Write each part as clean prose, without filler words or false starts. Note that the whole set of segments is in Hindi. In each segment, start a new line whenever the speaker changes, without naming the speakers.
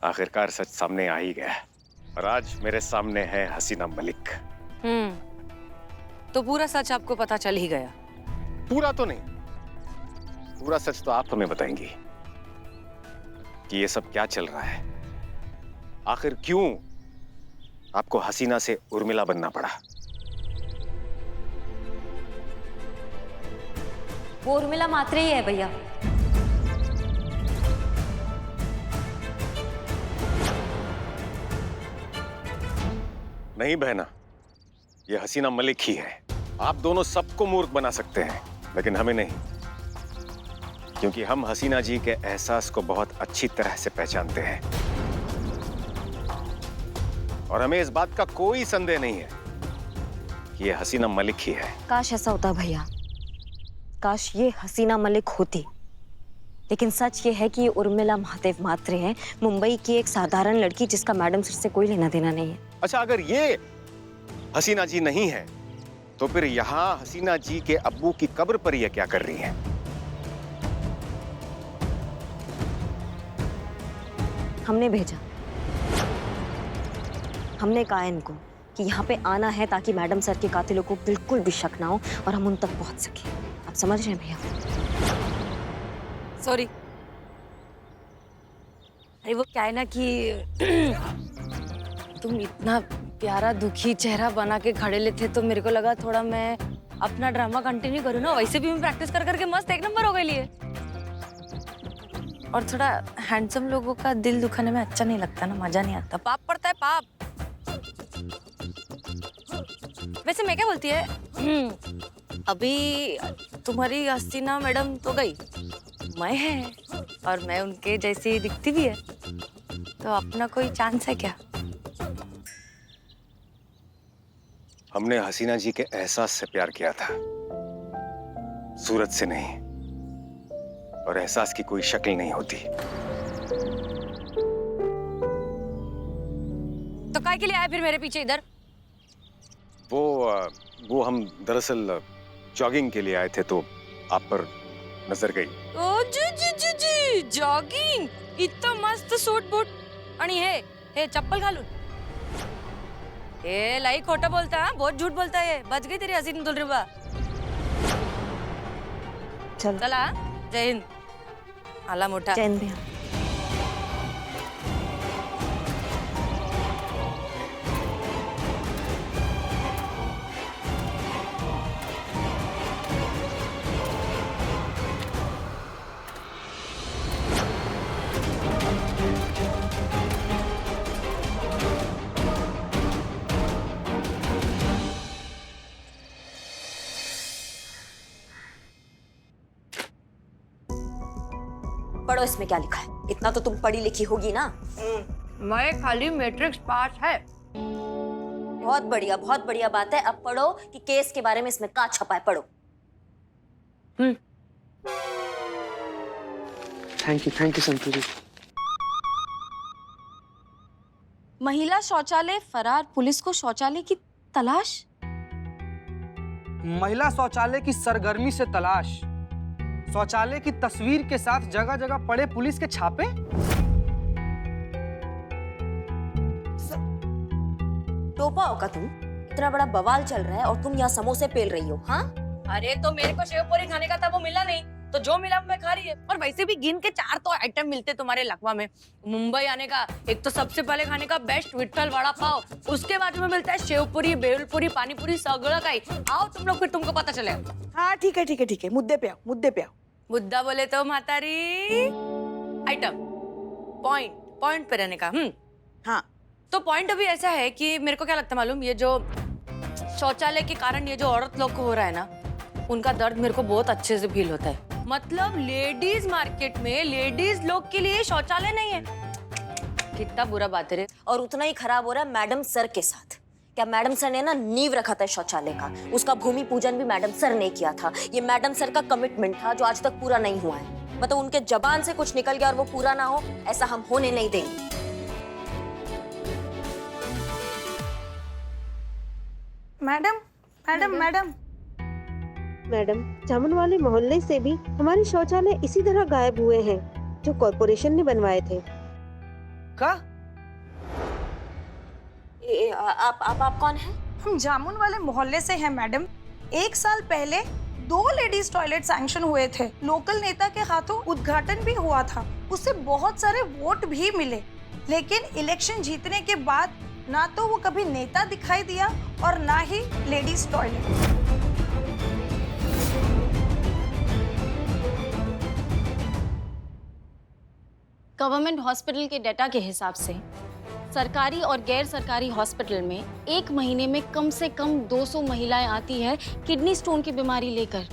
आखिरकार सच सामने आ ही गया और आज मेरे सामने है हसीना मलिक।
तो पूरा सच आपको पता चल ही गया?
पूरा तो नहीं, पूरा सच तो आप हमें बताएंगी कि ये सब क्या चल रहा है। आखिर क्यों आपको हसीना से उर्मिला बनना पड़ा?
वो उर्मिला मात्रे ही है भैया।
नहीं बहना, ये हसीना मलिक ही है। आप दोनों सबको मूर्ख बना सकते हैं लेकिन हमें नहीं, क्योंकि हम हसीना जी के एहसास को बहुत अच्छी तरह से पहचानते हैं और हमें इस बात का कोई संदेह नहीं है कि ये हसीना मलिक ही है।
काश ऐसा होता भैया, काश ये हसीना मलिक होती, लेकिन सच ये है कि ये उर्मिला महादेव मात्रे है, मुंबई की एक साधारण लड़की जिसका मैडम सर से कोई लेना देना नहीं है।
अच्छा, अगर ये हसीना जी नहीं है तो फिर यहाँ हसीना जी के अब्बू की कब्र पर ये क्या कर रही है?
हमने भेजा, हमने कहा इनको कि यहाँ पे आना है ताकि मैडम सर के कातिलों को बिल्कुल भी शक ना हो और हम उन तक पहुंच सके। आप समझ रहे हैं भैया?
सॉरी, अरे वो क्या है ना कि तुम इतना प्यारा दुखी चेहरा बना के खड़े ले थे तो मेरे को लगा थोड़ा मैं अपना ड्रामा कंटिन्यू करूँ ना। वैसे भी मैं प्रैक्टिस कर करके मस्त एक नंबर हो गई लिए। और थोड़ा हैंडसम लोगों का दिल दुखाने में अच्छा नहीं लगता ना, मजा नहीं आता, पाप पड़ता है पाप। वैसे मैं क्या बोलती है, अभी तुम्हारी हसीना मैडम तो गई, मैं है और मैं उनके जैसी दिखती भी है, तो अपना कोई चांस है क्या?
हमने हसीना जी के एहसास से प्यार किया था, सूरत से नहीं, और एहसास की कोई शक्ल नहीं होती।
तो काय के लिए आए फिर मेरे पीछे इधर?
वो हम दरअसल जॉगिंग के लिए आए थे तो आप पर नजर गई।
ओ जी जी जी जी, जॉगिंग, इतना मस्त सूट बूट आणि हे चप्पल घालून। ए लाई खोटा बोलता है, बहुत झूठ बोलता है। बच गई तेरी हसीन दुलरुबा। चला, जय हिंद। आला मोठा।
जय हिंद भैया। पढ़ो इसमें क्या लिखा है, इतना तो तुम पढ़ी लिखी होगी ना।
मैं खाली मैट्रिक्स पास है।
बहुत बढ़िया बात है। अब पढ़ो कि केस के बारे में इसमें क्या छपा है, पढ़ो।
थैंक यू संतू जी।
महिला शौचालय फरार, पुलिस को शौचालय की तलाश।
महिला शौचालय की सरगर्मी से तलाश, शौचालय की तस्वीर के साथ जगह जगह पड़े पुलिस के छापे।
टोपा होगा तुम, इतना बड़ा बवाल चल रहा है और तुम यहाँ समोसे पेल रही हो। हाँ,
अरे तो मेरे को शेवपुरी खाने का था, वो मिला नहीं, तो जो मिला मैं खा रही है। और वैसे भी गिन के 4 तो आइटम मिलते तुम्हारे लकवा में। मुंबई आने का एक तो सबसे पहले खाने का बेस्ट विट्ठल वड़ा पाव, उसके बाजू में मिलता है शेवपुरी, बेलपुरी, पानीपुरी, सगळं काही। आओ तुम लोग, फिर तुमको पता चलेगा।
हाँ ठीक है, मुद्दे पे आओ।
मुद्दा बोले तो म्हातारी, आइटम पॉइंट पे रहने का।
हाँ,
तो पॉइंट अभी ऐसा है कि मेरे को क्या लगता है मालूम, ये जो शौचालय के कारण ये जो औरत लोग को हो रहा है ना, उनका दर्द मेरे को बहुत अच्छे से फील होता है। मतलब लेडीज मार्केट में लेडीज लोग के लिए शौचालय नहीं है, कितना बुरा बात है रे।
और उतना ही खराब हो रहा है मैडम सर के साथ। क्या मैडम सर ने ना नींव रखा था शौचालय का, उसका भूमि पूजन भी मैडम सर ने किया था। ये मैडम सर का कमिटमेंट था जो आज तक पूरा नहीं हुआ है। मतलब उनके जबान से कुछ निकल गया और वो पूरा ना हो, ऐसा हम होने नहीं देंगे।
मैडम, जामुन वाले मोहल्ले से भी हमारे शौचालय इसी तरह गायब हुए हैं जो कॉर्पोरेशन ने बनवाए थे।
पक्का?
आप कौन हैं?
हम जामुन वाले मोहल्ले से हैं मैडम। 1 साल पहले 2 लेडीज टॉयलेट सैंक्शन हुए थे। लोकल नेता के हाथों उद्घाटन भी हुआ था, उससे बहुत सारे वोट भी मिले। लेकिन इलेक्शन जीतने के बाद ना तो वो कभी नेता दिखाई दिया और ना ही लेडीज टॉयलेट।
गवर्नमेंट हॉस्पिटल के डाटा के हिसाब से सरकारी और गैर सरकारी हॉस्पिटल में 1 महीने में कम से कम 200 महिलाएं आती है किडनी स्टोन की बीमारी लेकर,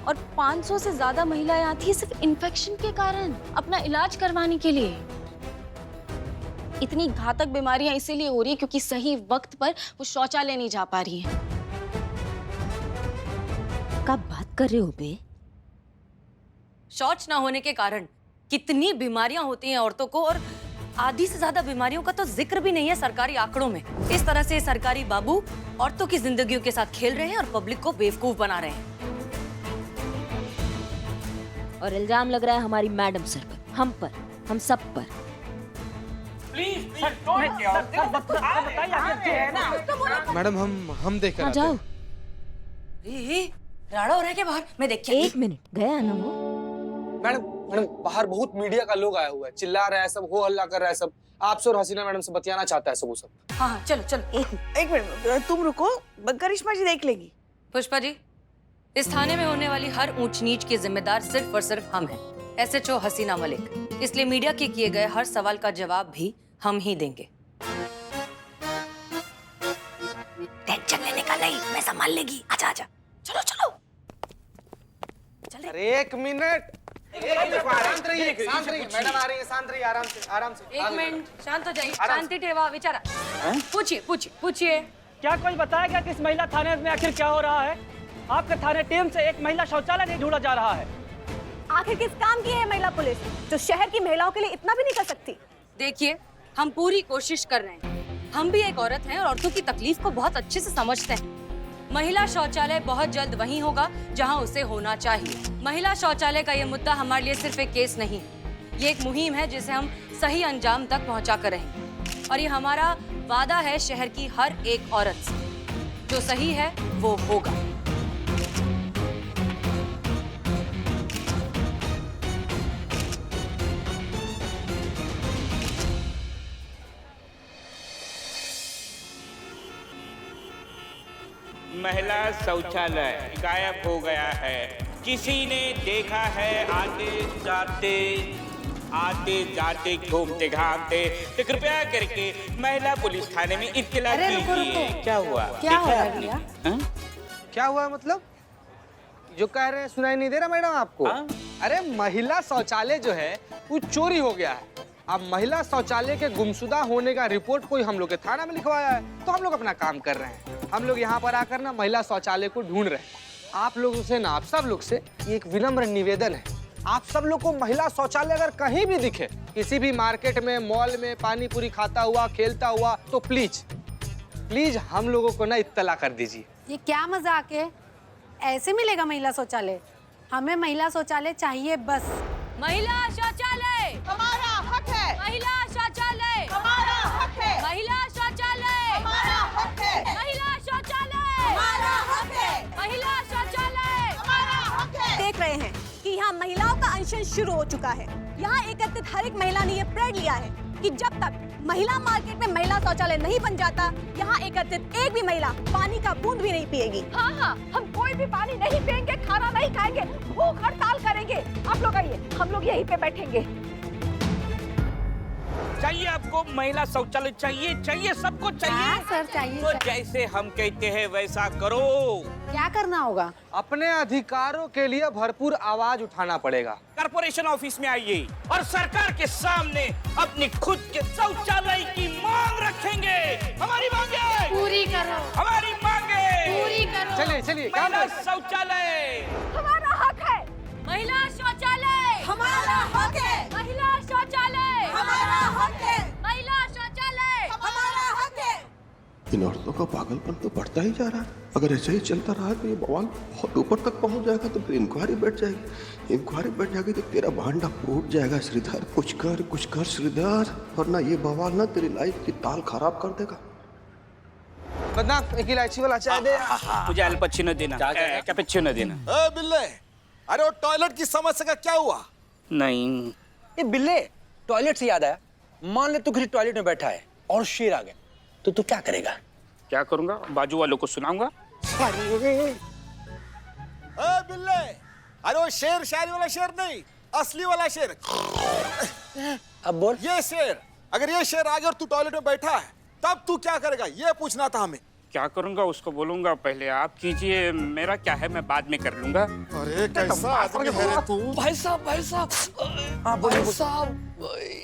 और 500 से ज्यादा महिलाएं आती है सिर्फ इन्फेक्शन के कारण अपना इलाज करवाने के लिए। इतनी घातक बीमारियां इसीलिए हो रही है क्योंकि सही वक्त पर वो शौचालय नहीं जा पा रही हैं।
कब बात कर रहे हो बे?
शौच ना होने के कारण कितनी बीमारियां होती हैं औरतों को, और आधी से ज्यादा बीमारियों का तो जिक्र भी नहीं है सरकारी आंकड़ों में। इस तरह से सरकारी बाबू औरतों की जिंदगियों के साथ खेल रहे हैं और पब्लिक को बेवकूफ बना रहे हैं।
और इल्जाम लग रहा है हमारी मैडम सर पर, हम पर, हम सब पर।
मैडम हम देख कर
जाओ।
राड़ा हो रहा है क्या बाहर? मैं देख के
1 मिनट, गया ना वो?
मैडम बाहर बहुत मीडिया का लोग आया हुआ है, चिल्ला रहा है सब, हो हल्ला कर रहा है सब। आपसे और हसीना मैडम से बतियाना चाहता है सब वो सब।
हाँ चलो चलो।
एक मिनट तुम रुको, करिश्मा जी देख लेगी।
पुष्पा जी, इस थाने में होने वाली हर ऊंच नीच के जिम्मेदार सिर्फ और सिर्फ हम हैं, SHO हसीना मलिक। इसलिए मीडिया के किए गए हर सवाल का जवाब भी हम ही देंगे। टेंशन लेने का नहीं, मैं संभाल लेगी। आजा आजा, चलो चलो।
अरे 1 मिनट, शांत रहिए मैडम, आ रही है, शांत रहिए, आराम से।
1 मिनट, शांत हो जाइए, शांति ठेवा विचारा। पूछिए पूछिए पूछिए।
क्या कोई बताएगा कि इस महिला थाने में आखिर क्या हो रहा है? आपके थाने टीम से एक महिला शौचालय नहीं ढूंढा जा रहा है।
आखिर किस काम की है महिला पुलिस जो शहर की महिलाओं के लिए इतना भी नहीं कर सकती?
देखिए, हम पूरी कोशिश कर रहे हैं। हम भी एक औरत हैं और औरतों की तकलीफ को बहुत अच्छे से समझते हैं। महिला शौचालय बहुत जल्द वहीं होगा जहां उसे होना चाहिए। महिला शौचालय का ये मुद्दा हमारे लिए सिर्फ एक केस नहीं, ये एक मुहिम है जिसे हम सही अंजाम तक पहुंचा कर रहेंगे। और ये हमारा वादा है शहर की हर एक औरत से, जो सही है वो होगा।
महिला शौचालय गायब हो गया है। किसी ने देखा है आते जाते घूमते घामते, तो कृपया करके महिला पुलिस थाने में इत्तला कीजिए। क्या हुआ?
क्या हो रहा है भैया?
क्या हुआ मतलब? जो कह रहे हैं सुनाई नहीं दे रहा मैडम आपको? अरे महिला शौचालय जो है वो चोरी हो गया है। अब महिला शौचालय के गुमशुदा होने का रिपोर्ट कोई हम लोग के थाना में लिखवाया है, तो हम लोग अपना काम कर रहे हैं। हम लोग यहाँ पर आकर ना महिला शौचालय को ढूंढ रहे हैं। आप लोगों से ना, आप सब लोग से एक विनम्र निवेदन है, आप सब लोग को महिला शौचालय अगर कहीं भी दिखे, किसी भी मार्केट में, मॉल में, पानी पूरी खाता हुआ, खेलता हुआ, तो प्लीज हम लोगों को ना इत्तला कर दीजिए।
ये क्या मजाक है? ऐसे मिलेगा महिला शौचालय? हमें महिला शौचालय चाहिए बस।
महिला शौचालय
हमारा हक है।
महिला शौचालय
हमारा हक है।
महिला शौचालय
हमारा हक है।
महिला शौचालय
हमारा हक है।
महिला शौचालय
हमारा हक है।
देख रहे हैं कि यहाँ महिलाओं का अनशन शुरू हो चुका है। यहाँ एकत्रित हर एक महिला ने ये प्रण लिया है कि जब तक महिला मार्केट में महिला शौचालय नहीं बन जाता, यहाँ एकत्रित एक भी महिला पानी का बूंद भी नहीं पिएगी।
हाँ, हम कोई भी पानी नहीं पिएंगे, खाना नहीं खाएंगे, भूख हड़ताल करेंगे। आप लोग आइए, हम लोग यहीं पे बैठेंगे।
चाहिए आपको महिला शौचालय? चाहिए सबको चाहिए।
सर चाहिए।
तो जैसे हम कहते हैं वैसा करो।
क्या करना होगा?
अपने अधिकारों के लिए भरपूर आवाज उठाना पड़ेगा।
कॉर्पोरेशन ऑफिस में आइए और सरकार के सामने अपनी खुद के शौचालय की मांग रखेंगे। हमारी मांगे
पूरी करो।
हमारी मांगे
पूरी करो।
चलिए काम
महिला
करें।
शौचालय
हमारा हक है।
महिला शौचालय
हमारा हक है।
महिला शौचालय
हमारा हक है।
महिला शौचालय
हमारा हक है।
इन औरतों का पागलपन तो बढ़ता ही जा रहा है। अगर ऐसे ही चलता रहा तो ये बवाल बहुत ऊपर तक पहुंच जाएगा, तो फिर इंक्वायरी बैठ जाएगी। इंक्वायरी बैठ जाएगी तो तेरा भांडा फूट जाएगा श्रीधर। कुछ कर श्रीधर, वरना ये बवाल ना तेरी लाइफ की ताल खराब कर देगा।
बदनाम एक इलायची वाला चाय दे।
मुझे अल्पचिनो देना, कैपेचिनो देना।
बिल्ले, अरे वो टॉयलेट की समस्या का क्या हुआ?
नहीं।
ये बिल्ले, टॉयलेट से याद आया, मान ले तू किसी टॉयलेट में बैठा है और शेर आ गया, तो तू क्या करेगा?
क्या करूंगा? बाजू वालों को सुनाऊंगा।
बिल्ले, अरे वो शेर शायरी वाला शेर नहीं, असली वाला शेर।
अब बोल।
ये शेर, अगर ये शेर आ गया और तू टॉयलेट में बैठा है, तब तू क्या करेगा? ये पूछना था हमें।
क्या करूंगा उसको बोलूंगा, पहले आप कीजिए, मेरा क्या है मैं बाद में कर लूंगा।
अरे कैसा आदमी है रे तू?
भाई साहब, भाई साहब,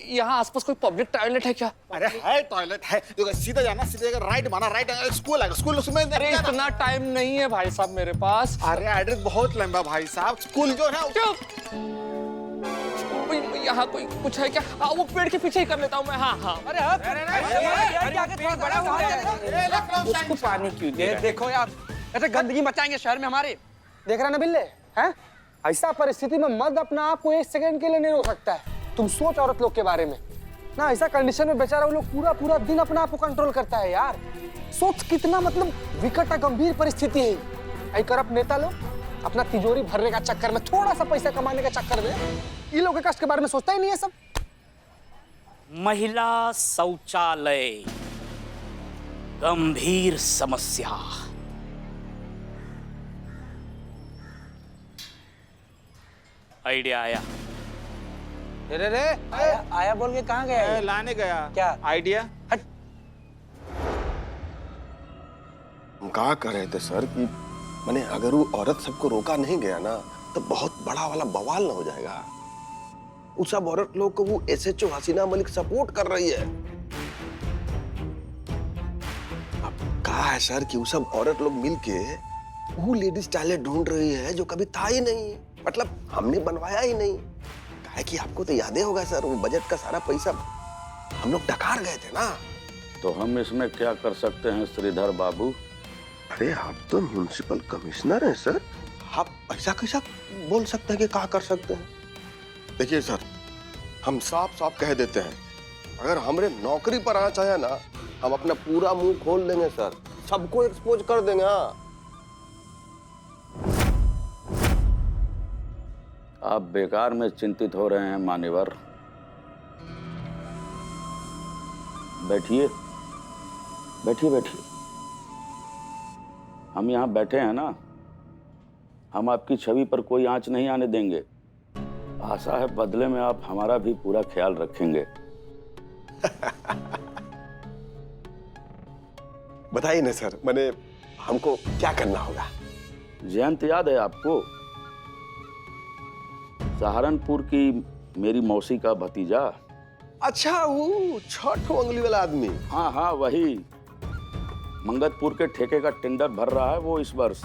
यहाँ आसपास कोई पब्लिक टॉयलेट है क्या?
अरे है, टॉयलेट है। देखो सीधा जाना, सीधे राइट माना, राइट स्कूल है, स्कूल उसमें।
अरे इतना टाइम नहीं है भाई साहब मेरे पास।
अरे एड्रेस बहुत लंबा भाई साहब, स्कूल जो है।
यहाँ कोई कुछ है क्या? वो पेड़ के पीछे ही कर लेता हूँ मैं। हाँ।
उसको पानी क्यों दे?
देखो यार, ऐसे गंदगी मचाएंगे शहर में हमारे। देख रहा ना बिल्ले, हैं? ऐसा परिस्थिति में मर्द अपना आप को एक सेकंड के लिए नहीं रोक सकता है। तुम सोच औरत लोग के बारे में ना, ऐसा कंडीशन में बेचारा वो लोग पूरा दिन अपना आप को कंट्रोल करता है यार। सोच कितना मतलब विकट गंभीर परिस्थिति है। ऐ करप्ट नेता लोग अपना तिजोरी भरने का चक्कर में, थोड़ा सा पैसा कमाने का चक्कर में, ये लोग के कष्ट के बारे में सोचता ही नहीं है सब।
महिला शौचालय गंभीर समस्या। आइडिया आया।
रे
आया बोल के कहाँ गया?
लाने गया।
क्या
आइडिया?
हम कहा कर रहे थे सर कि मैंने अगर वो औरत सबको रोका नहीं गया ना, तो बहुत बड़ा वाला बवाल ना हो जाएगा। उस सब औरत लोग को वो एसएचओ हसीना मलिक सपोर्ट कर रही है। अब कहा है सर कि वो सब औरत लोग मिलके वो लेडीज टॉयलेट ढूंढ रही है जो कभी था ही नहीं, मतलब हमने बनवाया ही नहीं। कहा कि आपको तो याद ही होगा सर, वो बजट का सारा पैसा हम लोग डकार गए थे ना।
तो हम इसमें क्या कर सकते हैं श्रीधर बाबू?
अरे आप तो म्युनिसिपल कमिश्नर हैं सर, आप ऐसा कैसा बोल सकते हैं कि क्या कर सकते हैं? देखिए सर, हम साफ साफ कह देते हैं, अगर हमारे नौकरी पर आना चाहे ना, हम अपना पूरा मुंह खोल देंगे सर, सबको एक्सपोज कर देंगे। हाँ,
आप बेकार में चिंतित हो रहे हैं मान्यवर। बैठिए बैठिए। हम यहाँ बैठे हैं ना, हम आपकी छवि पर कोई आंच नहीं आने देंगे। आशा है बदले में आप हमारा भी पूरा ख्याल रखेंगे।
बताइए ना सर, मैंने हमको क्या करना होगा?
जयंत याद है आपको? सहारनपुर की मेरी मौसी का भतीजा।
अच्छा, वो छठ उंगली वाला आदमी।
हाँ, वही। मंगतपुर के ठेके का टेंडर भर रहा है वो इस वर्ष।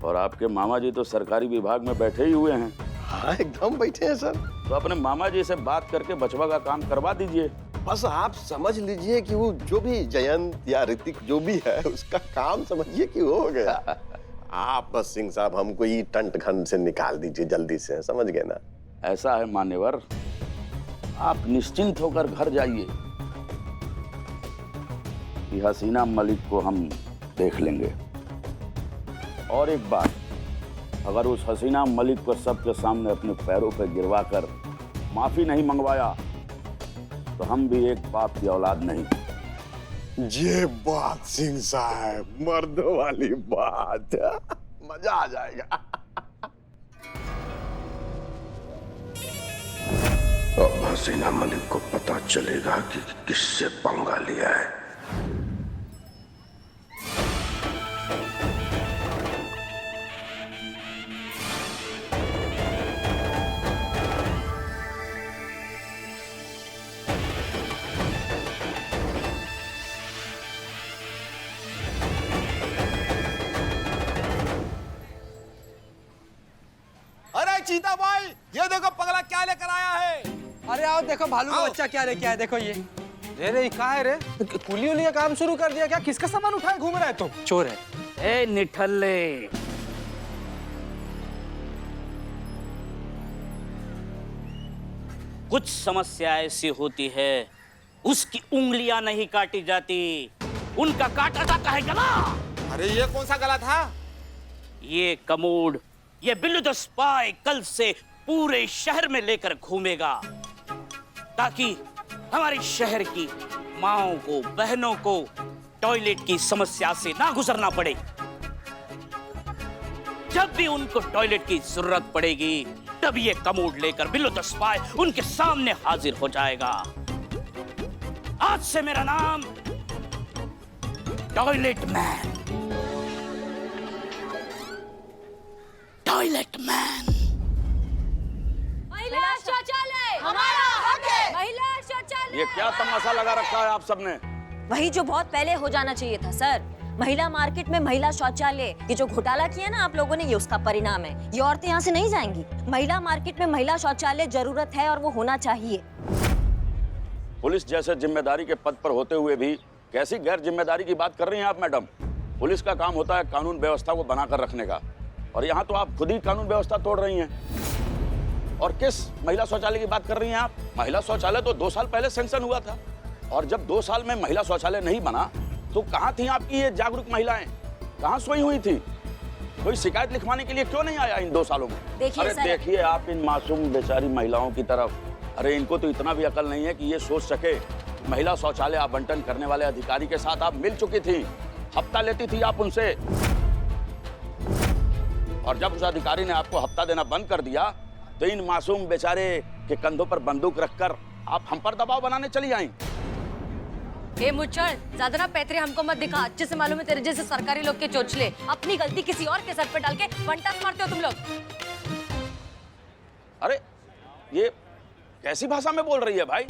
और आपके मामा जी तो सरकारी विभाग में बैठे ही हुए हैं।
हाँ, एकदम बैठे हैं सर।
तो अपने मामा जी से बात करके बचवा का काम करवा दीजिए।
बस आप समझ लीजिए कि वो जो भी जयंत या ऋतिक जो भी है, उसका काम समझिए कि हो गया। आप बस सिंह साहब हमको ये टंट घन से निकाल दीजिए जल्दी से, समझ गए ना?
ऐसा है मान्यवर, आप निश्चिंत होकर घर जाइए कि हसीना मलिक को हम देख लेंगे। और एक बात, अगर उस हसीना मलिक को सबके सामने अपने पैरों पर गिरवाकर माफी नहीं मंगवाया तो हम भी एक बाप की औलाद नहीं।
ये बात सिंह साहब मर्दों वाली बात, मजा आ जाएगा। अब हसीना मलिक को पता चलेगा कि किससे पंगा लिया है।
चीता भाई, ये देखो पगला क्या लेकर आया है।
अरे आओ देखो, भालू का बच्चा क्या लेके आया, देखो ये। रे कहा है रे? कुली उली का काम शुरू कर दिया क्या? किसका सामान उठाए घूम रहा है तुम? चोर है।
ए निठल्ले, कुछ समस्या ऐसी होती है उसकी उंगलियां नहीं काटी जाती, उनका काटा जाता है गला।
अरे ये कौन सा गला था?
ये कमोड, ये बिल्लू द स्पाई कल से पूरे शहर में लेकर घूमेगा ताकि हमारे शहर की माओं को, बहनों को टॉयलेट की समस्या से ना गुजरना पड़े। जब भी उनको टॉयलेट की जरूरत पड़ेगी तब ये कमोड लेकर बिल्लू द स्पाई उनके सामने हाजिर हो जाएगा। आज से मेरा नाम टॉयलेट मैन। Toilet man.
महिला शौचालय हमारा हक है। महिला शौचालय।
ये क्या तमाशा लगा रखा है आप सबने?
वही जो बहुत पहले हो जाना चाहिए था सर। महिला मार्केट में महिला शौचालय, ये जो घोटाला किया ना आप लोगों ने, ये उसका परिणाम है। ये औरतें यहाँ से नहीं जाएंगी। महिला मार्केट में महिला शौचालय जरूरत है और वो होना चाहिए।
पुलिस जैसे जिम्मेदारी के पद पर होते हुए भी कैसी गैर जिम्मेदारी की बात कर रही हैं आप मैडम? पुलिस का काम होता है कानून व्यवस्था को बनाकर रखने का, और यहाँ तो आप खुद ही कानून व्यवस्था तोड़ रही हैं। और किस महिला शौचालय की बात कर रही हैं आप? महिला शौचालय तो 2 साल पहले सैंक्शन हुआ था, और जब 2 साल में महिला शौचालय नहीं बना तो कहाँ थी आपकी ये जागरूक महिलाएं? कहाँ सोई हुई थी? कोई शिकायत लिखवाने के लिए क्यों नहीं आया इन 2 सालों में? अरे देखिए आप इन मासूम बेचारी महिलाओं की तरफ। अरे इनको तो इतना भी अकल नहीं है कि ये सोच सके महिला शौचालय आवंटन करने वाले अधिकारी के साथ आप मिल चुकी थी, हफ्ता लेती थी आप उनसे, और जब उस अधिकारी ने आपको हफ्ता देना बंद कर दिया तो इन मासूम बेचारे के कंधों पर बंदूक रखकर आप हम पर दबाव बनाने चली आई।
ए मुच्चड़, ज्यादा ना पैतरे हमको मत दिखा। अच्छे से मालूम है तेरे जैसे सरकारी लोग के चोचले अपनी गलती किसी और के सर पे डाल के फंटास मारते हो तुम लोग।
अरे ये कैसी भाषा में बोल रही है भाई?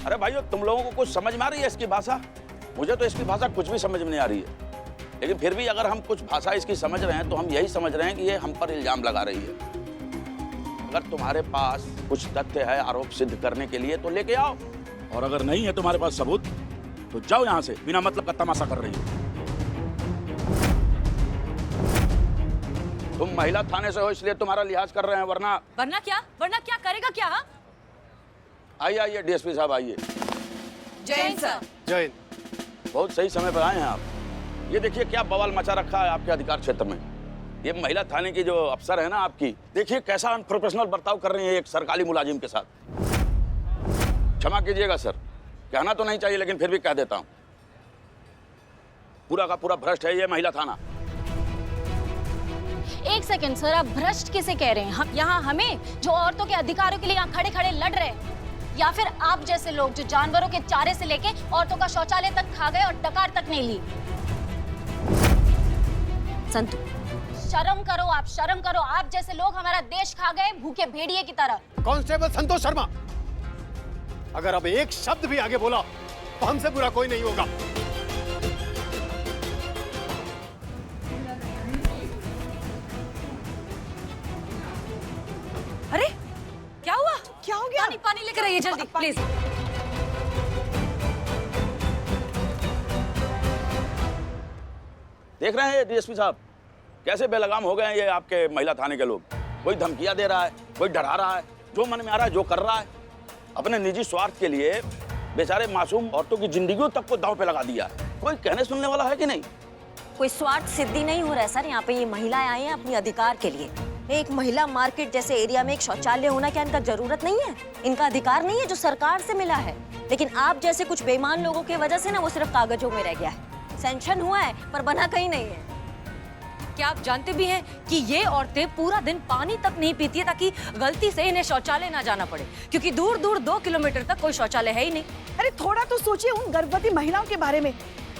अरे भाइयों, तुम लोगों को कुछ समझ में आ रही है इसकी भाषा? मुझे तो इसकी भाषा कुछ भी समझ में नहीं आ रही है, लेकिन फिर भी अगर हम कुछ भाषा इसकी समझ रहे हैं तो हम यही समझ रहे हैं कि ये हम पर इल्जाम लगा रही है। अगर तुम्हारे पास कुछ तथ्य है आरोप सिद्ध करने के लिए तो लेके आओ, और अगर नहीं है तुम्हारे पास सबूत तो जाओ यहाँ से, बिना मतलब का तमाशा कर रही हो। तुम महिला थाने से हो इसलिए तुम्हारा लिहाज कर रहे हैं, वरना
वरना क्या करेगा क्या? हाँ?
आइए आइए डीएसपी साहब आइए।
जय सर।
जय। बहुत सही समय पर आए हैं आप। ये देखिए क्या बवाल मचा रखा है आपके अधिकार क्षेत्र में। ये महिला थाने की जो अफसर है ना आपकी, देखिए कैसा अनप्रोफेशनल बर्ताव कर रही है एक सरकारी मुलाजिम के साथ। क्षमा कीजिएगा सर, कहना तो नहीं चाहिए लेकिन फिर भी कह देता हूं, पूरा का पूरा भ्रष्ट है ये महिला थाना।
एक सेकंड सर, आप भ्रष्ट किसे कह रहे हैं? हम यहाँ हमें जो औरतों के अधिकारों के लिए यहाँ खड़े खड़े लड़ रहे हैं, या फिर आप जैसे लोग जो जानवरों के चारे से लेके औरतों का शौचालय तक खा गए और डकार तक नहीं ली?
संतु,
शर्म करो, आप शर्म करो। आप जैसे लोग हमारा देश खा गए भूखे भेड़िए की तरह।
कांस्टेबल संतोष शर्मा, अगर अब एक शब्द भी आगे बोला तो हमसे बुरा कोई नहीं होगा।
अरे क्या हुआ?
क्या हो गया?
पानी लेकर आइए जल्दी प्लीज।
देख रहे हैं डीएसपी साहब कैसे बेलगाम हो गए हैं ये आपके महिला थाने के लोग। कोई धमकियां दे रहा है, कोई डरा रहा है, जो मन में आ रहा है जो कर रहा है। अपने निजी स्वार्थ के लिए बेचारे मासूम औरतों की जिंदगियों तक को दांव पे लगा दिया है। कोई कहने सुनने वाला है कि नहीं?
कोई स्वार्थ सिद्धि नहीं हो रहा है सर। यहाँ पे ये महिलाएं आई हैं अपने अधिकार के लिए। एक महिला मार्केट जैसे एरिया में एक शौचालय होना क्या इनका जरूरत नहीं है? इनका अधिकार नहीं है जो सरकार से मिला है? लेकिन आप जैसे कुछ बेईमान लोगों की वजह से ना वो सिर्फ कागजों में रह गया है। सैंक्शन हुआ है पर बना कहीं नहीं है।
क्या आप जानते भी हैं कि ये औरतें पूरा दिन पानी तक नहीं पीती है ताकि गलती से इन्हें शौचालय ना जाना पड़े, क्योंकि दूर दूर 2 किलोमीटर तक कोई शौचालय है ही नहीं।
अरे थोड़ा तो सोचिए उन गर्भवती महिलाओं के बारे में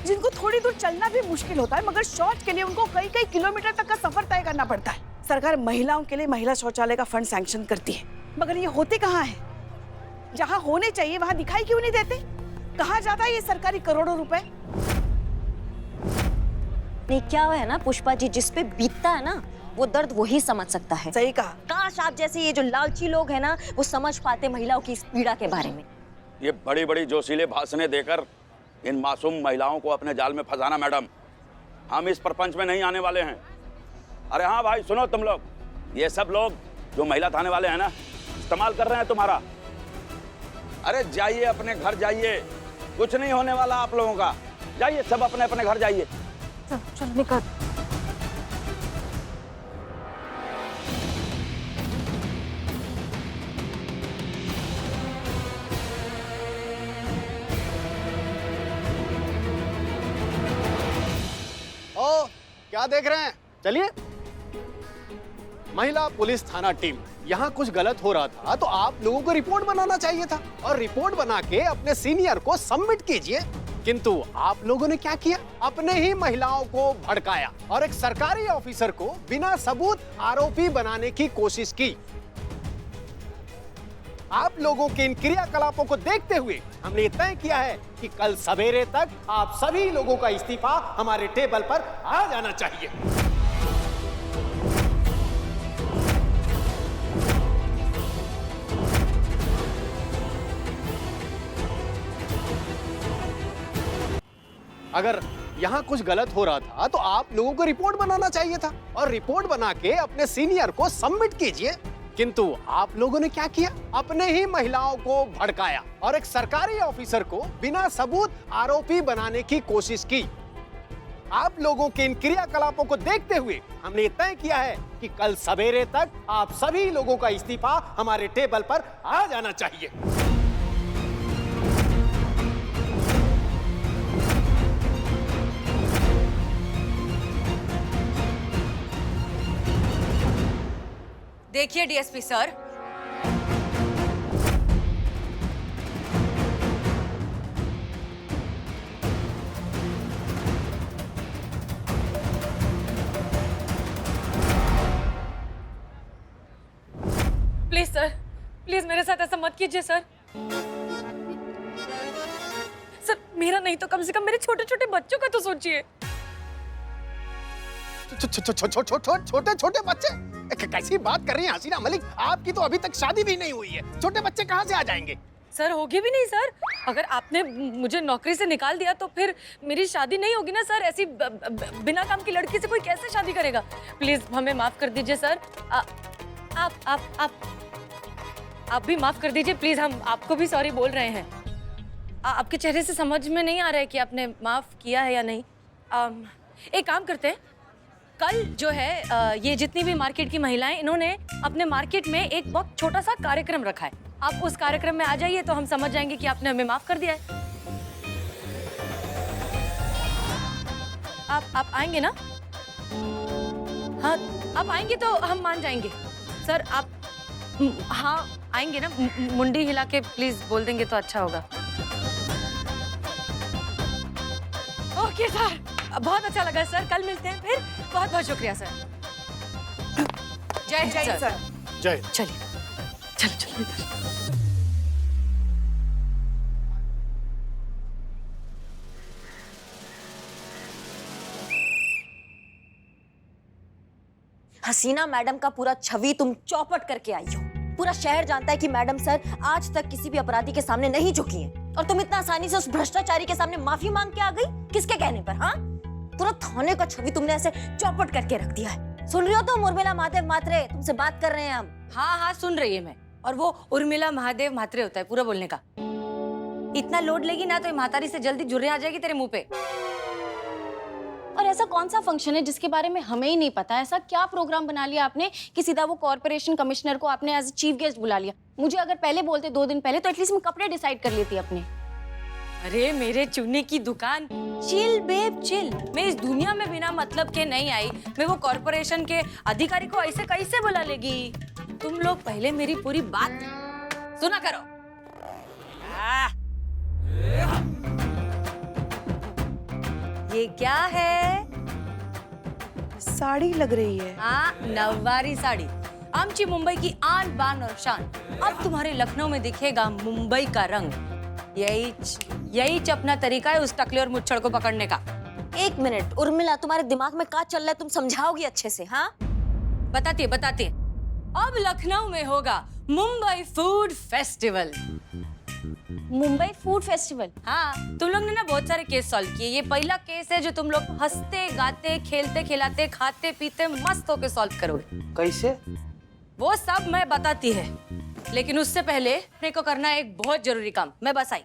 जिनको थोड़ी दूर चलना भी मुश्किल होता है, मगर शौच के लिए उनको कई कई किलोमीटर तक का सफर तय करना पड़ता है। सरकार महिलाओं के लिए महिला शौचालय का फंड सैंक्शन करती है, मगर ये होते कहाँ हैं? जहाँ होने चाहिए वहाँ दिखाई क्यों नहीं देते? कहाँ जाता है ये सरकारी करोड़ों रुपए?
नहीं, क्या है ना पुष्पा जी, जिसपे बीतता है ना वो दर्द वही समझ सकता है।
सही कहा।
काश आप जैसे ये जो लालची लोग हैं ना वो समझ पाते महिलाओं की इस पीड़ा के बारे में।
ये बड़ी बड़ी जोशीले भाषणें देकर इन मासूम महिलाओं को अपने जाल में फंसाना मैडम, हम इस प्रपंच में नहीं आने वाले हैं। अरे हाँ भाई सुनो तुम लोग, ये सब लोग जो महिला थाने वाले हैं ना, इस्तेमाल कर रहे हैं तुम्हारा। अरे जाइए अपने घर जाइए, कुछ नहीं होने वाला आप लोगों का। जाइए सब अपने अपने घर जाइए।
चल निकल।
ओ क्या देख रहे हैं, चलिए। महिला पुलिस थाना टीम, यहाँ कुछ गलत हो रहा था तो आप लोगों को रिपोर्ट बनाना चाहिए था और रिपोर्ट बना के अपने सीनियर को सबमिट कीजिए। किंतु आप लोगों ने क्या किया, अपने ही महिलाओं को भड़काया और एक सरकारी ऑफिसर को बिना सबूत आरोपी बनाने की कोशिश की। आप लोगों के इन क्रियाकलापों को देखते हुए हमने ये तय किया है कि कल सवेरे तक आप सभी लोगों का इस्तीफा हमारे टेबल पर आ जाना चाहिए। अगर यहाँ कुछ गलत हो रहा था तो आप लोगों को रिपोर्ट बनाना चाहिए था और रिपोर्ट बना के अपने सीनियर को सबमिट कीजिए। किंतु आप लोगों ने क्या किया, अपने ही महिलाओं को भड़काया और एक सरकारी ऑफिसर को बिना सबूत आरोपी बनाने की कोशिश की। आप लोगों के इन क्रियाकलापों को देखते हुए हमने ये तय किया है कि कल सवेरे तक आप सभी लोगों का इस्तीफा हमारे टेबल पर आ जाना चाहिए।
देखिए DSP sir, please sir, please मेरे साथ ऐसा मत कीजिए सर। सर मेरा नहीं तो कम से कम मेरे छोटे छोटे बच्चों का तो सोचिए।
छोटे छोटे बच्चे, कैसी बात कर रही हैं हसीना मलिक, आपकी तो अभी तक शादी भी नहीं हुई है, छोटे बच्चे कहाँ से आ जाएंगे?
सर होगी भी नहीं सर, अगर आपने मुझे नौकरी से निकाल दिया तो फिर मेरी शादी नहीं होगी ना सर। ऐसी बिना काम की लड़की से कोई कैसे शादी करेगा? प्लीज हमें माफ कर दीजिए सर। आप भी माफ कर दीजिए प्लीज, हम आपको भी सॉरी बोल रहे हैं। आपके चेहरे से समझ में नहीं आ रहा है कि आपने माफ किया है या नहीं। एक काम करते हैं, कल जो है ये जितनी भी मार्केट की महिलाएं, इन्होंने अपने मार्केट में एक बहुत छोटा सा कार्यक्रम रखा है। आप उस कार्यक्रम में आ जाइए तो हम समझ जाएंगे कि आपने हमें माफ कर दिया है। आप आएंगे ना? हाँ आप आएंगे तो हम मान जाएंगे सर। आप हाँ आएंगे ना? मुंडी हिला के प्लीज बोल देंगे तो अच्छा होगा। ओके सर, बहुत अच्छा लगा सर, कल मिलते हैं फिर। बहुत बहुत शुक्रिया सर। जय जय सर।
जय।
चलिए चलो चलो इधर।
हसीना मैडम का पूरा छवि तुम चौपट करके आई हो। पूरा शहर जानता है कि मैडम सर आज तक किसी भी अपराधी के सामने नहीं झुकी हैं, और तुम इतना आसानी से उस भ्रष्टाचारी के सामने माफी मांग के आ गई। किसके कहने पर? हाँ, पूरा थाने का छवि तुमने ऐसे चौपट करके रख दिया है। सुन रही हो तुम? उर्मिला महादेव म्हात्रे तुमसे बात कर रहे हैं हम।
हाँ हाँ सुन रही है मैं। और वो उर्मिला महादेव म्हात्रे होता है पूरा बोलने का। इतना लोड लेगी ना तो महातारी से जल्दी जुर्रे आ जाएगी तेरे मुंह पे।
और ऐसा कौन सा फंक्शन है जिसके बारे में हमें ही नहीं पता? ऐसा क्या प्रोग्राम बना लिया आपने कि सीधा वो कॉर्पोरेशन कमिश्नर को आपने एज चीफ गेस्ट बुला लिया? मुझे अगर पहले बोलते 2 दिन पहले तो एटलीस्ट मैं कपड़े डिसाइड कर लेती अपने।
अरे मेरे चुन्नी की दुकान, चिल बेब चिल। मैं इस दुनिया में बिना मतलब के नहीं आई। मैं वो कॉर्पोरेशन के अधिकारी को ऐसे कैसे बुला लेगी? तुम लोग पहले मेरी पूरी बात सुना करो। ये क्या है?
साड़ी लग रही है।
हाँ, नववारी साड़ी, आमची मुंबई की आन बान और शान। अब तुम्हारे लखनऊ में दिखेगा मुंबई का रंग। यही अपना तरीका है उस टकले और मुच्छड़ को पकड़ने का।
एक मिनट उर्मिला, तुम्हारे दिमाग में क्या चल रहा है? तुम समझाओगी अच्छे से? हाँ
बताती है। अब लखनऊ में होगा Mumbai food festival.
Mumbai food festival.
हाँ, तुम लोग ने ना बहुत सारे केस सॉल्व किए। ये पहला केस है जो तुम लोग हंसते गाते खेलते खिलाते खाते पीते मस्त होके सॉल्व करोगे।
कैसे?
वो सब मैं बताती है, लेकिन उससे पहले अपने को करना है एक बहुत जरूरी काम। मैं बस आई।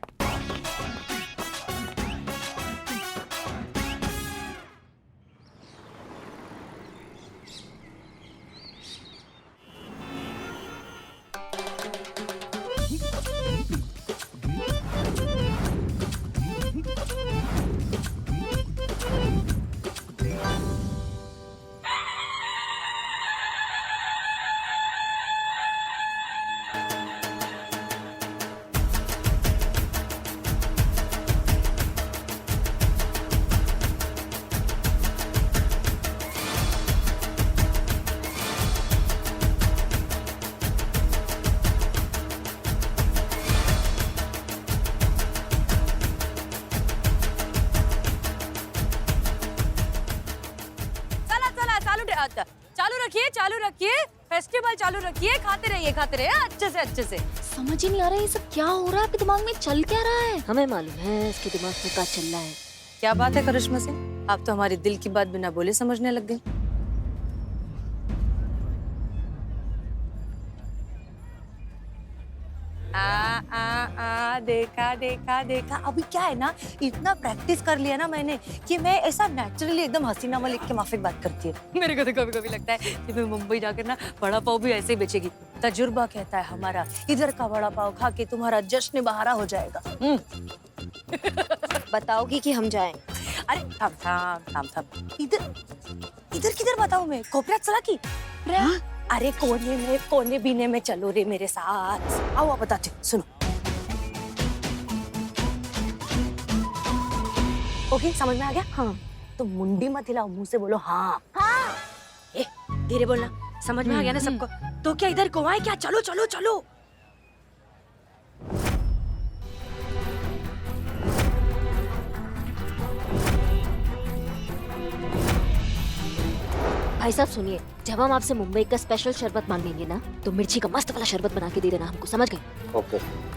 चालू रखिए, फेस्टिवल चालू रखिए, खाते रहिए अच्छे से।
समझ ही नहीं आ रहा है ये सब क्या हो रहा है, आपके दिमाग में चल क्या रहा है?
हमें मालूम है इसके दिमाग में क्या चल रहा है।
क्या बात है करिश्मा सिंह, आप तो हमारे दिल की बात बिना बोले समझने लग गई। देखा अभी क्या है ना, इतना प्रैक्टिस कर लिया ना मैंने कि मैं ऐसा नेचुरली एकदम हसीना मलिक के माफिक बात करती है। मेरे को तो कभी कभी लगता है कि मैं मुंबई जाकर ना वड़ा पाव भी ऐसे ही बेचेगी। तजुर्बा कहता है हमारा, इधर का वड़ा पाव खा के तुम्हारा जश्न बहारा हो जाएगा।
बताओगी कि हम जाएं?
अरे थाम। इधर किधर बताऊं मैं? कोपऱ्यात चला की? अरे कोने बीने में चलो रे मेरे साथ। आओ बताते, सुनो। ओके, समझ में आ गया? हाँ। तो मुंडी मत हिलाओ, मुंह से बोलो हाँ। हाँ। धीरे बोलना, समझ में आ गया ना सबको? तो क्या इधर को आए क्या? चलो चलो चलो।
भाई साहब सुनिए, जब हम आपसे मुंबई का स्पेशल शरबत मांगेंगे ना, तो मिर्ची का मस्त वाला शरबत बना के दे देना हमको, समझ गए?
ओके।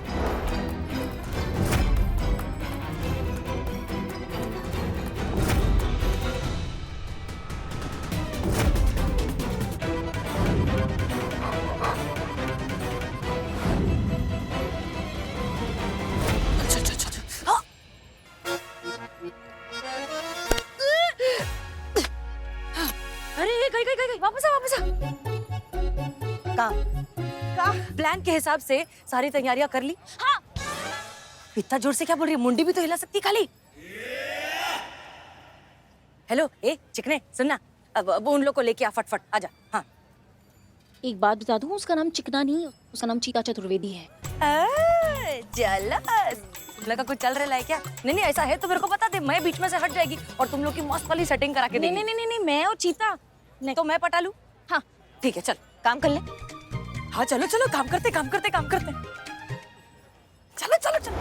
वापस आ। का प्लान के हिसाब से सारी तैयारियां कर ली? हाँ। इतना जोर से क्या बोल रही है? मुंडी भी तो हिला सकती खाली। हेलो, चिकने सुनना, अब उन लोग को लेके आ, फटफट आजा। हाँ।
एक बात बता दूं, उसका नाम चिकना नहीं, उसका नाम चीता चतुर्वेदी है।
जलस लगा कुछ चल रहा है क्या? नहीं ऐसा है तो मेरे को बता दे, मैं बीच में से हट जाएगी और तुम लोग की मस्त वाली सेटिंग करा के देंगे।
नहीं, मैं और चीता
नहीं तो मैं पटा लूं? हाँ ठीक है, चल काम कर ले। हाँ चलो काम करते चलो।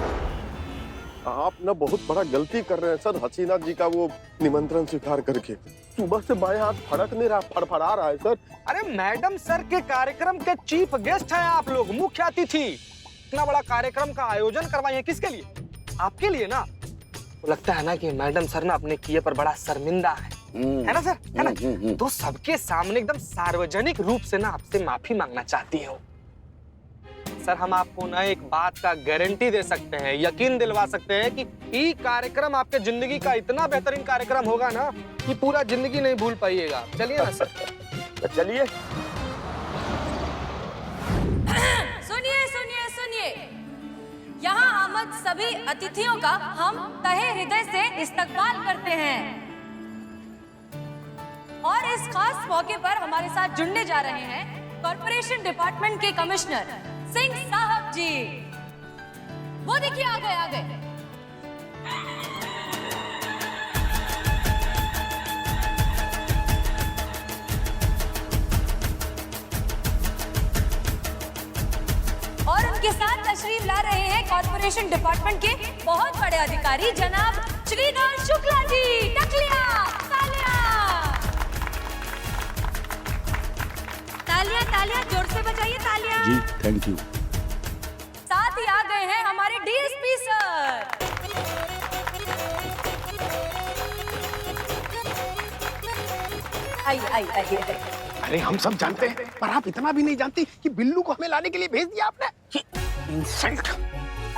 आप ना बहुत बड़ा गलती कर रहे हैं सर, हसीना जी का वो निमंत्रण स्वीकार करके। सुबह से बाएं हाथ फड़क नहीं रहा, फड़फड़ा रहा है सर।
अरे मैडम सर के कार्यक्रम के चीफ गेस्ट हैं आप लोग, मुख्य अतिथि। इतना बड़ा कार्यक्रम का आयोजन करवाए हैं किसके लिए? आपके लिए ना। तो लगता है ना कि मैडम सर ना अपने किए पर बड़ा शर्मिंदा है ना सर? है ना? तो सबके सामने एकदम सार्वजनिक रूप से ना आपसे माफी मांगना चाहती हो। सर हम आपको ना एक बात का गारंटी दे सकते हैं, यकीन दिलवा सकते हैं कि ये कार्यक्रम आपके जिंदगी का इतना बेहतरीन कार्यक्रम होगा ना कि पूरा जिंदगी नहीं भूल पाइएगा। चलिए ना सर।
चलिए।
सुनिए, यहाँ आमद सभी अतिथियों का हम तहे हृदय से इस्तकबाल करते हैं और इस खास मौके पर हमारे साथ जुड़ने जा रहे हैं कॉर्पोरेशन डिपार्टमेंट के कमिश्नर सिंह साहब जी। वो देखिए आ गए। और उनके साथ तशरीफ ला रहे हैं कॉर्पोरेशन डिपार्टमेंट के बहुत बड़े अधिकारी जनाब श्रीधर शुक्ला जी। तालियां जोर से बजाइए तालियां।
जी थैंक यू।
साथ ही आ गए हैं हमारे हमारे डीएसपी सर। आइए आइए आइए।
अरे हम सब जानते हैं, पर आप इतना भी नहीं जानती कि बिल्लू को हमें लाने के लिए भेज दिया आपने। इंसल्ट।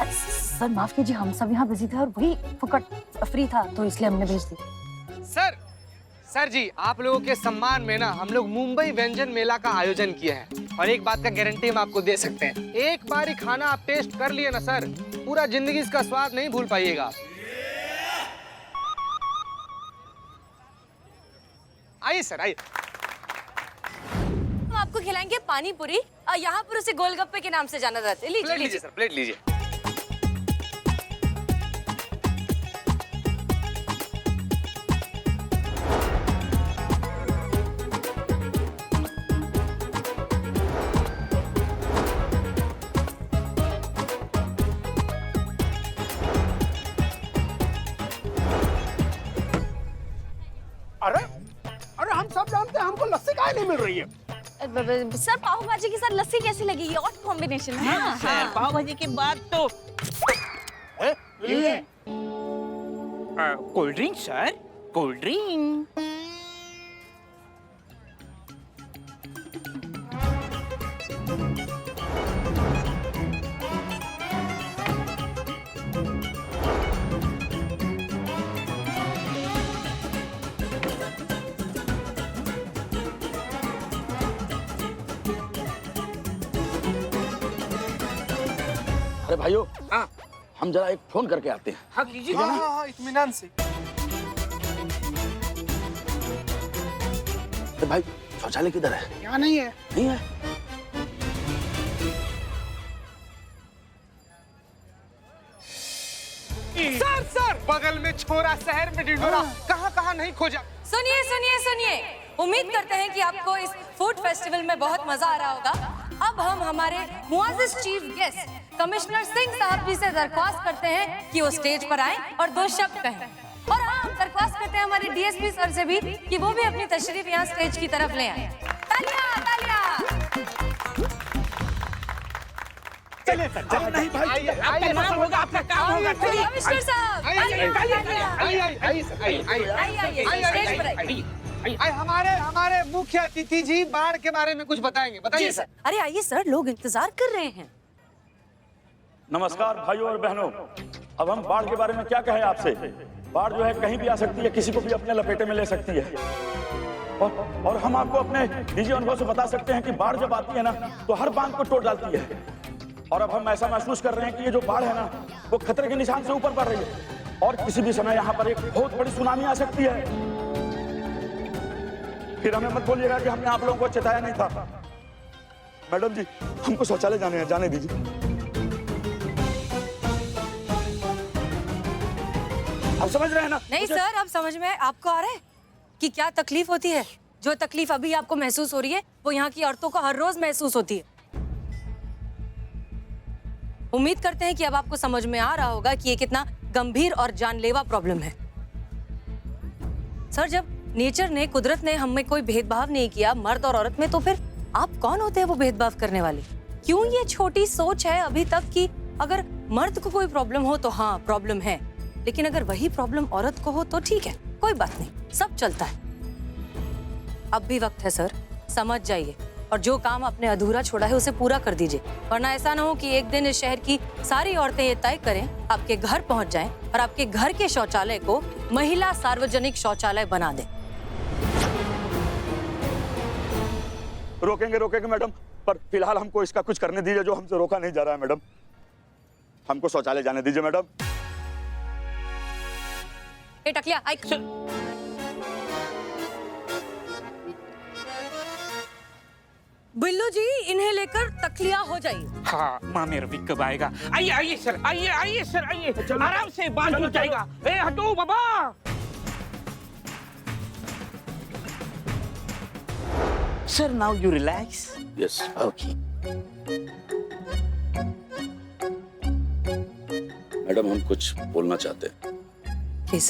सर माफ कीजिए, हम सब यहाँ बिजी थे और वही फुकट फ्री था तो इसलिए हमने भेज दी।
सर जी, आप लोगों के सम्मान में ना हम लोग मुंबई व्यंजन मेला का आयोजन किए हैं और एक बात का गारंटी हम आपको दे सकते हैं, एक बार ही खाना आप टेस्ट कर लिए ना सर, पूरा जिंदगी इसका स्वाद नहीं भूल पाइएगा। आइए सर आइए।
हम आपको खिलाएंगे पानी पूरी, यहाँ पर उसे गोलगप्पे के नाम से जाना जाता है। लीजिए लीजिए
सर, प्लेट लीजिए।
अरे अरे हम सब जानते हैं, हमको लस्सी काहे नहीं मिल रही है?
सर पाव भाजी के साथ लस्सी कैसी लगी? ये और कॉम्बिनेशन है।
हाँ, पाव भाजी के बाद तो cold drink sir, cold drink.
अरे भाइयों, हम जरा एक फोन करके आते हैं।
हाँ कीजिए। हाँ, इत्मीनान से।
अरे भाई, शौचालय किधर है?
यहाँ नहीं है।
नहीं है?
सर बगल में छोरा, शहर में ढिंढोरा, कहाँ कहाँ नहीं खोजा।
सुनिए सुनिए सुनिए, उम्मीद करते हैं कि आपको इस फूड फेस्टिवल में बहुत मजा आ रहा होगा। अब हम हमारे मुआजिज चीफ गेस्ट कमिश्नर सिंह साहब जी से दरख्वास्त करते हैं कि वो स्टेज पर आएं और 2 शब्द कहें। और हाँ, हम दरख्वास्त करते हैं हमारे डीएसपी सर से भी कि वो भी अपनी तशरीफ यहाँ स्टेज की तरफ ले आए। तालियां तालियां।
चलिए सर, चलिए। नहीं भाई, आपका नाम होगा, आपका काम होगा। चलिए
कमिश्नर साहब,
हमारे मुख्य अतिथि जी बाढ़ के बारे में कुछ बताएंगे। बताइए सर।
अरे आइए सर, लोग इंतजार कर रहे हैं।
नमस्कार भाइयों और बहनों, अब हम बाढ़ के बारे में क्या कहें आपसे। बाढ़ जो है कहीं भी आ सकती है, किसी को भी अपने लपेटे में ले सकती है। और हम आपको अपने निजी अनुभव से बता सकते हैं कि बाढ़ जब आती है ना, तो हर बांध को तोड़ डालती है। और अब हम ऐसा महसूस कर रहे हैं कि ये जो बाढ़ है ना, वो खतरे के निशान से ऊपर बढ़ रही है और किसी भी समय यहाँ पर एक बहुत बड़ी सुनामी आ सकती है। फिर हमें मत बोलिएगा कि हमने आप लोगों को चेताया नहीं था। मैडम जी, हमको शौचालय जाने हैं, जाने दीजिए। आप समझ रहे हैं ना?
नहीं सर, अब समझ में आपको आ रहा है कि क्या तकलीफ होती है। जो तकलीफ अभी आपको महसूस हो रही है, वो यहाँ की औरतों को हर रोज महसूस होती है। उम्मीद करते हैं कि अब आपको समझ में आ रहा होगा कि ये कितना गंभीर और जानलेवा प्रॉब्लम है। सर, जब नेचर ने, कुदरत ने हम में कोई भेदभाव नहीं किया मर्द और औरत में, तो फिर आप कौन होते हैं वो भेदभाव करने वाले? क्यों ये छोटी सोच है अभी तक कि अगर मर्द को कोई प्रॉब्लम हो तो हाँ प्रॉब्लम है, लेकिन अगर वही प्रॉब्लम औरत को हो तो ठीक है, कोई बात नहीं, सब चलता है। अब भी वक्त है सर, समझ जाइए और जो काम आपने अधूरा छोड़ा है उसे पूरा कर दीजिए, वरना ऐसा ना हो कि एक दिन इस शहर की सारी औरतें ये तय करें, आपके घर पहुंच जाएं और आपके घर के शौचालय को महिला सार्वजनिक शौचालय बना दें।
रोकेंगे रोकेंगे मैडम, पर फिलहाल हमको इसका कुछ करने दीजिए जो हमसे रोका नहीं जा रहा है। मैडम, हमको शौचालय जाने दीजिए मैडम।
ए टकलिया, आई बिल्लू जी, इन्हें लेकर तकलिया हो जाइए।
हाँ, माँ मेरा भी कब आएगा? आइए आइए सर, आइए आइए सर, आइए। आराम से बांध हो जाएगा। ए हटो बाबा। Sir, now you relax.
Yes.
Okay.
Madam, हम कुछ बोलना चाहते हैं।
प्लीज।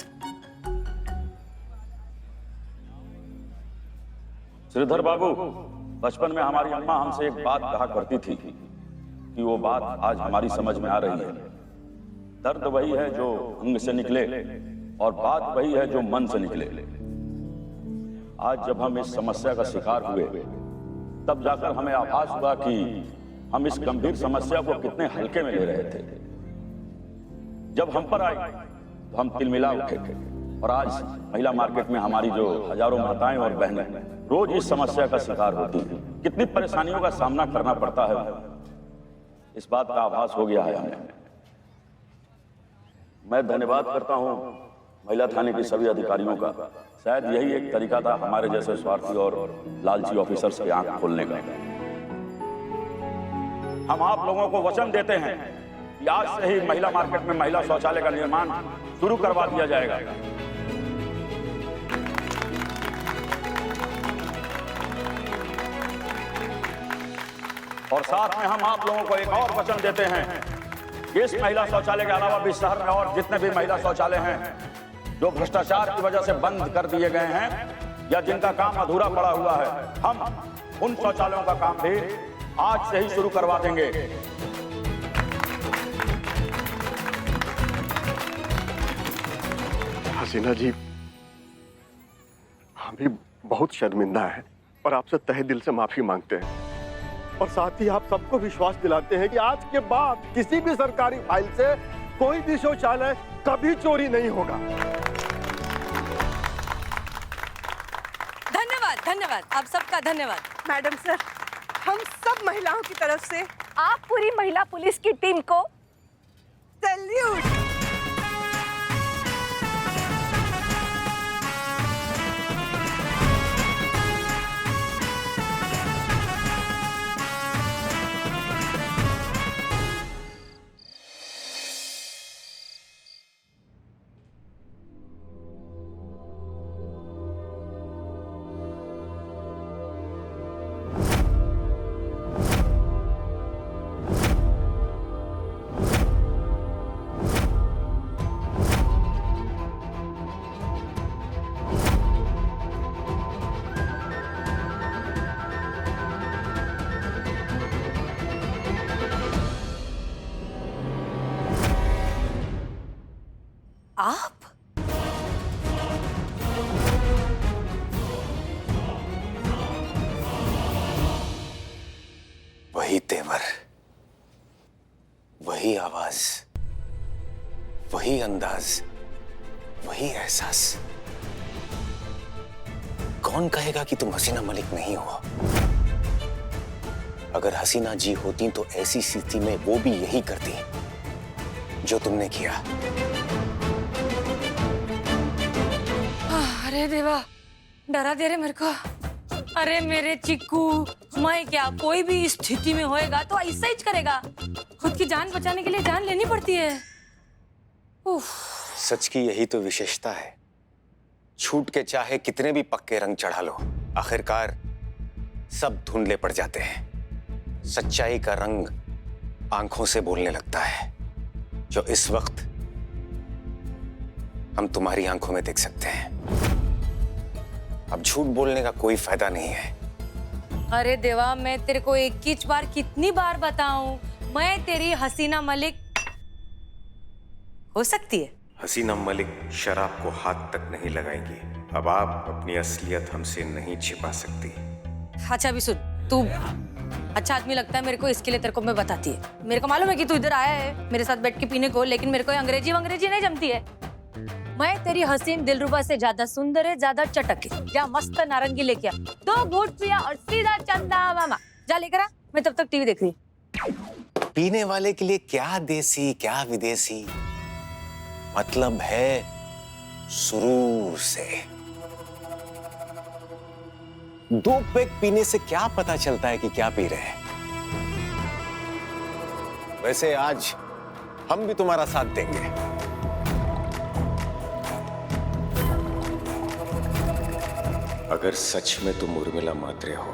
श्रीधर बाबू, बचपन में हमारी अम्मा हमसे एक बात कहा करती थी कि वो बात आज हमारी समझ में आ रही है। दर्द वही है जो अंग से निकले और बात वही है जो मन से निकले। आज जब हम इस समस्या का शिकार हुए तब जाकर हमें आभास हुआ कि हम इस गंभीर समस्या को कितने हल्के में ले रहे थे। जब हम पर आई तो हम तिलमिला उठे थे और आज महिला मार्केट में हमारी जो हजारों माताएं और बहनें रोज इस समस्या का शिकार होती हैं, कितनी परेशानियों का सामना करना पड़ता है, इस बात का आभास हो गया है हमें। मैं धन्यवाद करता हूं महिला थाने के सभी अधिकारियों का। शायद यही एक तरीका था हमारे जैसे स्वार्थी और लालची ऑफिसर्स की आंख खोलने का। हम आप लोगों को वचन देते हैं कि आज से ही महिला मार्केट में महिला शौचालय का निर्माण शुरू करवा दिया जाएगा। और साथ में हम आप लोगों को एक और वचन देते हैं कि इस महिला शौचालय के अलावा भी शहर में और जितने भी महिला शौचालय हैं जो भ्रष्टाचार की वजह से बंद कर दिए गए हैं या जिनका काम अधूरा पड़ा हुआ है, हम उन शौचालयों का काम भी आज से ही शुरू करवा देंगे।
हसीना जी, हम भी बहुत शर्मिंदा हैं और आपसे तहे दिल से माफी मांगते हैं और साथ ही आप सबको विश्वास दिलाते हैं कि आज के बाद किसी भी सरकारी फाइल से कोई भी शौचालय कभी चोरी नहीं होगा।
धन्यवाद, धन्यवाद, आप सबका धन्यवाद।
मैडम सर, हम सब महिलाओं की तरफ से आप पूरी महिला पुलिस की टीम को सैल्यूट।
आप?
वही तेवर, वही आवाज, वही अंदाज, वही एहसास। कौन कहेगा कि तुम हसीना मलिक नहीं हो? अगर हसीना जी होती तो ऐसी स्थिति में वो भी यही करती जो तुमने किया।
अरे देवा, डरा दे रहे मेरे को। अरे मेरे चिक्कू, मैं क्या, कोई भी इस स्थिति में होएगा तो ऐसा ही करेगा। खुद की जान बचाने के लिए जान लेनी पड़ती है। उफ।
सच की यही तो विशेषता है। छूट के चाहे कितने भी पक्के रंग चढ़ा लो, आखिरकार सब धुंधले पड़ जाते हैं। सच्चाई का रंग आंखों से बोलने लगता है, जो इस वक्त हम तुम्हारी आंखों में देख सकते हैं। अब झूठ बोलने का कोई फायदा नहीं है।
अरे देवा, मैं तेरे को एक ही बार कितनी बार बताऊं, मैं तेरी हसीना मलिक हो सकती है।
हसीना मलिक शराब को हाथ तक नहीं लगाएंगी। अब आप अपनी असलियत हमसे नहीं छिपा सकती।
अच्छा भी सुन, तू अच्छा आदमी लगता है मेरे को, इसके लिए तेरे को मैं बताती है। मेरे को मालूम है कि तू इधर आया है मेरे साथ बैठ के पीने को, लेकिन मेरे को अंग्रेजी नहीं जमती है। मैं तेरी हसीन दिलरुबा से ज्यादा सुंदर है, ज्यादा चटक है। जा मस्त नारंगी लेके आ, 2 घूंट पिया और सीधा चंदा मामा। जा लेकर आ, मैं तब तक टीवी देख रही।
पीने वाले के लिए क्या देसी क्या विदेशी, मतलब है सुरूर से। 2 पैक पीने से क्या पता चलता है कि क्या पी रहे हैं। वैसे आज हम भी तुम्हारा साथ देंगे। अगर सच में तुम उर्मिला मात्रे हो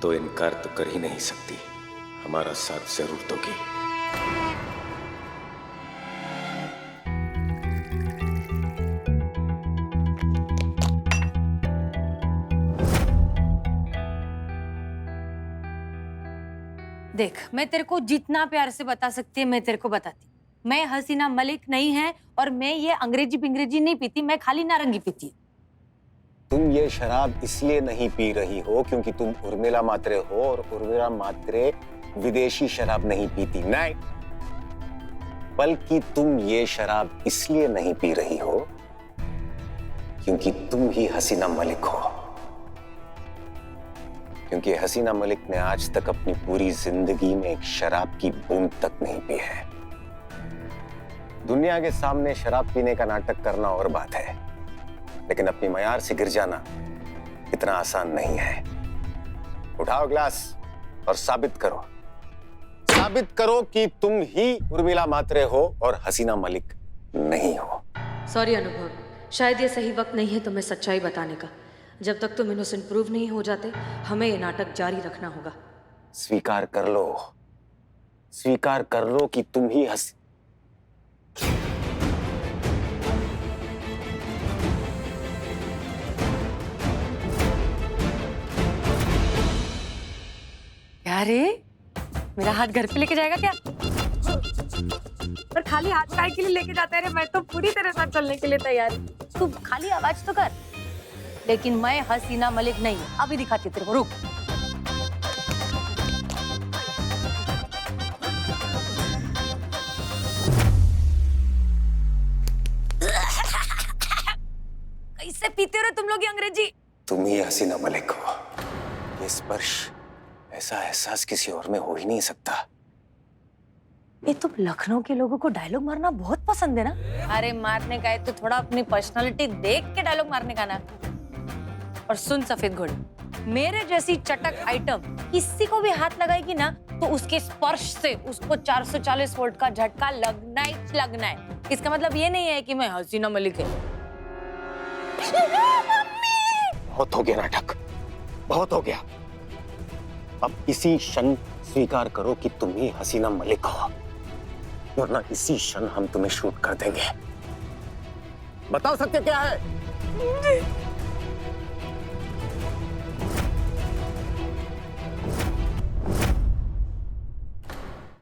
तो इनकार तो कर ही नहीं सकती, हमारा साथ जरूर दोगी।
देख, मैं तेरे को जितना प्यार से बता सकती है मैं तेरे को बताती। मैं हसीना मलिक नहीं है और मैं ये अंग्रेजी पिंग्रेजी नहीं पीती, मैं खाली नारंगी पीती।
तुम ये शराब इसलिए नहीं पी रही हो क्योंकि तुम उर्मिला मात्रे हो, और उर्मिला मात्रे विदेशी शराब नहीं पीती, नहीं, बल्कि तुम ये शराब इसलिए नहीं पी रही हो क्योंकि तुम ही हसीना मलिक हो। क्योंकि हसीना मलिक ने आज तक अपनी पूरी जिंदगी में एक शराब की बूंद तक नहीं पी है। दुनिया के सामने शराब पीने का नाटक करना और बात है, लेकिन अपनी मयार से गिर जाना इतना आसान नहीं है। उठाओ ग्लास और साबित करो कि तुम ही उर्मिला मात्रे हो और हसीना मलिक नहीं हो।
सॉरी अनुभव, शायद ये सही वक्त नहीं है तुम्हें सच्चाई बताने का। जब तक तुम इनोसेंट प्रूव नहीं हो जाते, हमें ये नाटक जारी रखना होगा।
स्वीकार कर लो कि तुम ही
क्या रे, मेरा हाथ घर पे लेके जाएगा क्या? पर खाली हाथ काय के लिए लेके जाता है रे? मैं तो पूरी तरह साथ चलने के लिए तैयार हूँ। तू खाली आवाज तो कर। लेकिन मैं हसीना मलिक नहीं, अभी दिखाती तेरे को, रुक। कैसे पीते हो रे तुम लोग ये अंग्रेजी?
तुम ही हसीना मलिक हो। ये स्पर्श, ऐसा एहसास किसी और में हो ही नहीं सकता।
ये तुम लखनऊ के लोगों को डायलॉग मारना बहुत पसंद है ना? अरे मारने का है तो थोड़ा अपनी पर्सनालिटी देख के डायलॉग मारने का ना। और सुन सफेद घोड़े, मेरे जैसी चटक आइटम किसी को भी हाथ लगाएगी ना तो उसके स्पर्श से उसको 440 वोल्ट का झटका लगना ही लगना है। इसका मतलब ये नहीं है कि मैं हसीना मलिक है।
बहुत हो गया नाटक, बहुत हो गया। अब इसी क्षण स्वीकार करो कि तुम ही हसीना मलिक हो, वरना इसी क्षण हम तुम्हें शूट कर देंगे। बताओ सत्य क्या है?